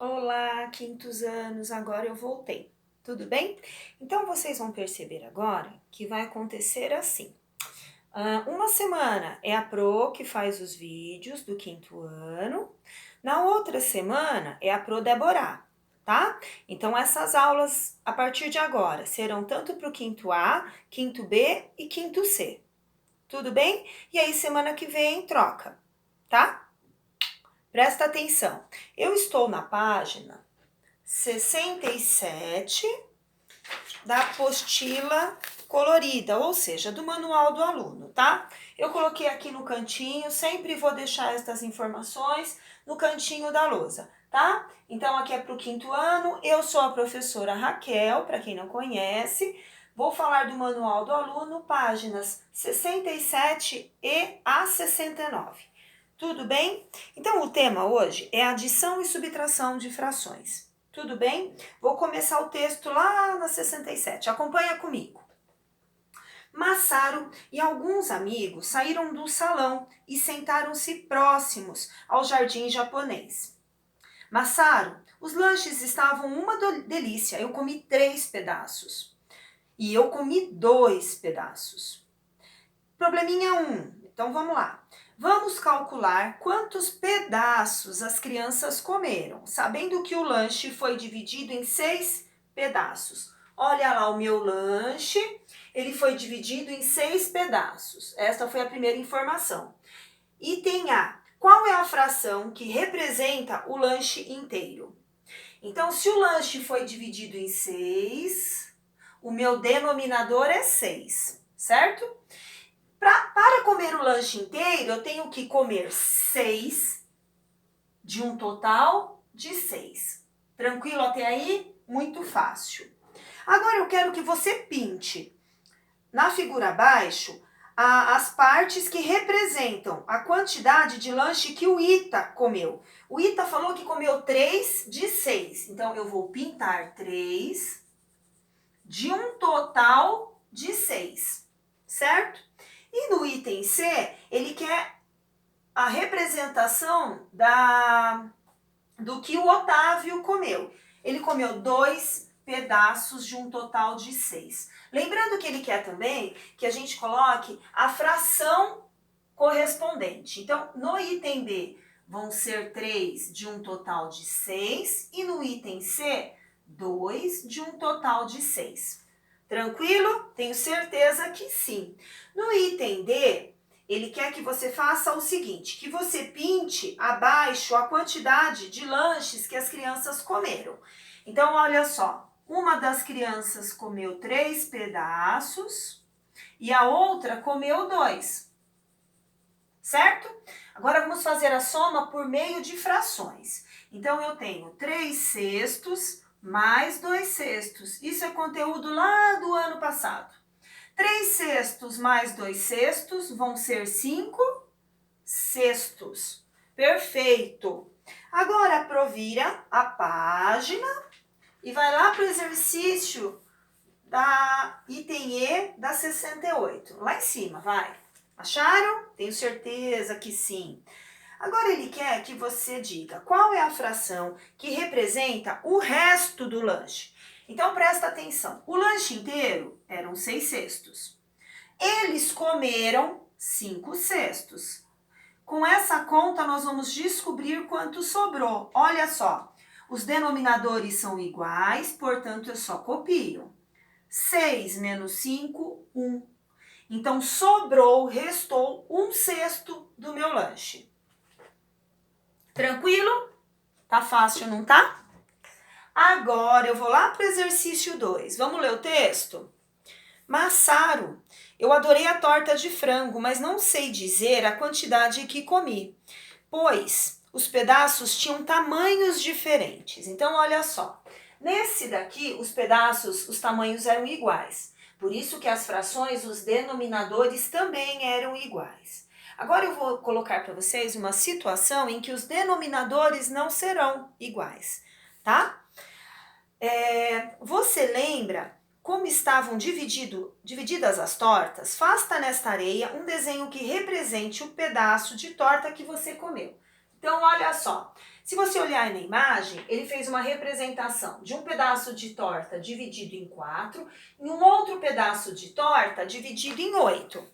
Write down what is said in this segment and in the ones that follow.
Olá, quintos anos, agora eu voltei. Tudo bem? Então vocês vão perceber agora que vai acontecer assim. Uma semana é a Pro que faz os vídeos do quinto ano, na outra semana é a Pro Deborah, tá? Então essas aulas a partir de agora serão tanto para o quinto A, quinto B e quinto C. Tudo bem? E aí semana que vem troca, tá? Presta atenção. Eu estou na página 67 da apostila colorida, ou seja, do manual do aluno, tá? Eu coloquei aqui no cantinho, sempre vou deixar estas informações no cantinho da lousa, tá? Então aqui é para o quinto ano, eu sou a professora Raquel, para quem não conhece, vou falar do manual do aluno, páginas 67 e a 69. Tudo bem? Então o tema hoje é adição e subtração de frações. Tudo bem? Vou começar o texto lá na 67. Acompanha comigo. Massaro e alguns amigos saíram do salão e sentaram-se próximos ao jardim japonês. Massaro, os lanches estavam uma delícia. Eu comi 3 pedaços. E eu comi 2 pedaços. Probleminha 1. Então vamos lá. Vamos calcular quantos pedaços as crianças comeram, sabendo que o lanche foi dividido em 6 pedaços. Olha lá o meu lanche, ele foi dividido em 6 pedaços. Esta foi a primeira informação. Item A. Qual é a fração que representa o lanche inteiro? Então, se o lanche foi dividido em 6, o meu denominador é 6, certo? Para comer o lanche inteiro, eu tenho que comer 6 de um total de 6. Tranquilo até aí? Muito fácil. Agora eu quero que você pinte na figura abaixo as partes que representam a quantidade de lanche que o Ita comeu. O Ita falou que comeu 3 de 6. Então eu vou pintar 3 de um total de 6, certo? E no item C, ele quer a representação do que o Otávio comeu. Ele comeu 2 pedaços de um total de 6. Lembrando que ele quer também que a gente coloque a fração correspondente. Então, no item B, vão ser 3 de um total de 6. E no item C, 2 de um total de 6. Tranquilo? Tenho certeza que sim. No item D, ele quer que você faça o seguinte, que você pinte abaixo a quantidade de lanches que as crianças comeram. Então, olha só, uma das crianças comeu 3 pedaços e a outra comeu 2, certo? Agora vamos fazer a soma por meio de frações. Então, eu tenho 3 sextos mais 2 sextos. Isso é conteúdo lá do ano passado. 3 sextos mais 2 sextos vão ser 5 sextos. Perfeito. Agora provira a página e vai lá para o exercício da item E da 68. Lá em cima, vai. Acharam? Tenho certeza que sim. Agora ele quer que você diga qual é a fração que representa o resto do lanche. Então presta atenção. O lanche inteiro eram 6 cestos. Eles comeram 5 cestos. Com essa conta nós vamos descobrir quanto sobrou. Olha só, os denominadores são iguais, portanto eu só copio. 6 menos 5, 1. Então sobrou, restou 1 sexto do meu lanche. Tranquilo? Tá fácil, não tá? Agora eu vou lá para o exercício 2. Vamos ler o texto? Massaro, eu adorei a torta de frango, mas não sei dizer a quantidade que comi, pois os pedaços tinham tamanhos diferentes. Então, olha só, nesse daqui, os pedaços, os tamanhos eram iguais. Por isso que as frações, os denominadores também eram iguais. Agora eu vou colocar para vocês uma situação em que os denominadores não serão iguais, tá? Você lembra como estavam divididas as tortas? Faça nesta areia um desenho que represente o pedaço de torta que você comeu. Então, olha só, Se você olhar na imagem, ele fez uma representação de um pedaço de torta dividido em 4 e um outro pedaço de torta dividido em 8.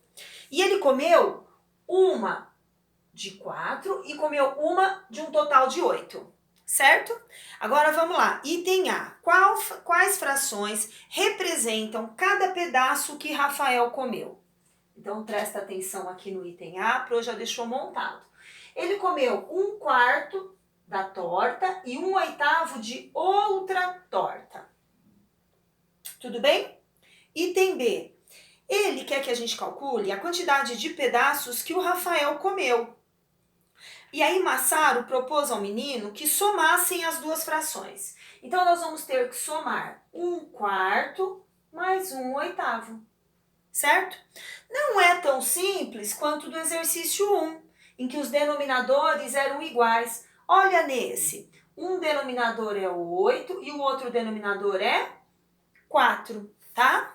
E ele comeu uma de 4 e comeu uma de um total de 8, certo? Agora vamos lá, item A. Quais frações representam cada pedaço que Rafael comeu? Então presta atenção aqui no item A, Pro já deixou montado. Ele comeu 1/4 da torta e 1/8 de outra torta. Tudo bem? Item B. Ele quer que a gente calcule a quantidade de pedaços que o Rafael comeu. E aí Massaro propôs ao menino que somassem as duas frações. Então nós vamos ter que somar 1/4 mais 1/8, certo? Não é tão simples quanto do exercício 1, em que os denominadores eram iguais. Olha nesse, um denominador é 8 e o outro denominador é 4, tá?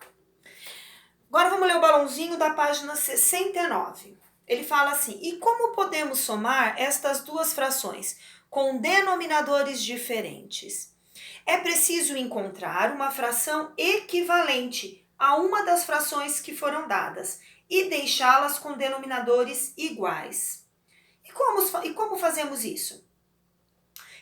Agora vamos ler o balãozinho da página 69. Ele fala assim, e como podemos somar estas duas frações com denominadores diferentes? É preciso encontrar uma fração equivalente a uma das frações que foram dadas e deixá-las com denominadores iguais. E como fazemos isso?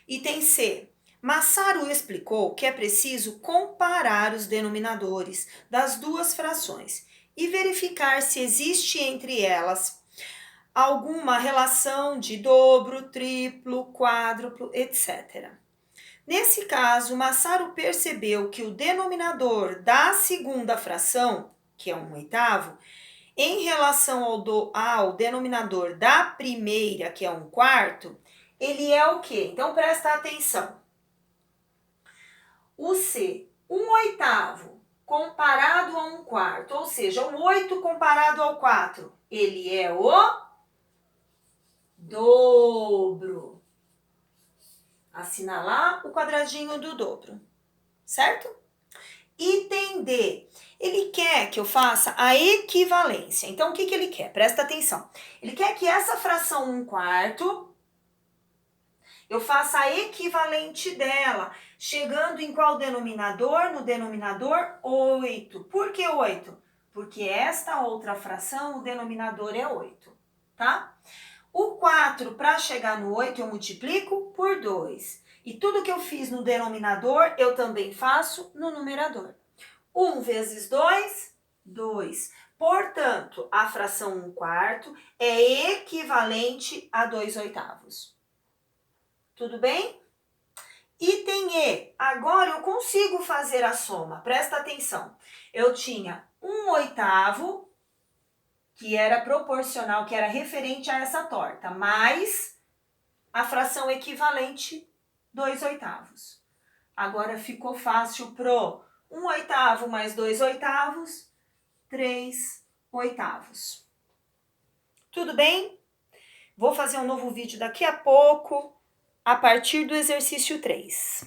Item C. Massaro explicou que é preciso comparar os denominadores das duas frações e verificar se existe entre elas alguma relação de dobro, triplo, quádruplo, etc. Nesse caso, Massaro percebeu que o denominador da segunda fração, que é 1/8, em relação ao denominador da primeira, que é 1/4, ele é o quê? Então presta atenção. O C, 1/8 comparado a 1/4, ou seja, o 8 comparado ao 4, ele é o dobro. Assinalar o quadradinho do dobro, certo? Item D. Ele quer que eu faça a equivalência. Então, o que ele quer? Presta atenção. Ele quer que essa fração 1/4 eu faça a equivalente dela, chegando em qual denominador? No denominador 8. Por que 8? Porque esta outra fração, o denominador é 8, tá? O 4, para chegar no 8, eu multiplico por 2. E tudo que eu fiz no denominador, eu também faço no numerador. 1 vezes 2, 2. Portanto, a fração 1/4 é equivalente a 2/8. Tudo bem? Item E. Agora eu consigo fazer a soma. Presta atenção. Eu tinha 1/8, que era proporcional, que era referente a essa torta, mais a fração equivalente 2/8. Agora ficou fácil pro 1/8 mais 2/8, 3/8. Tudo bem? Vou fazer um novo vídeo daqui a pouco, a partir do exercício 3.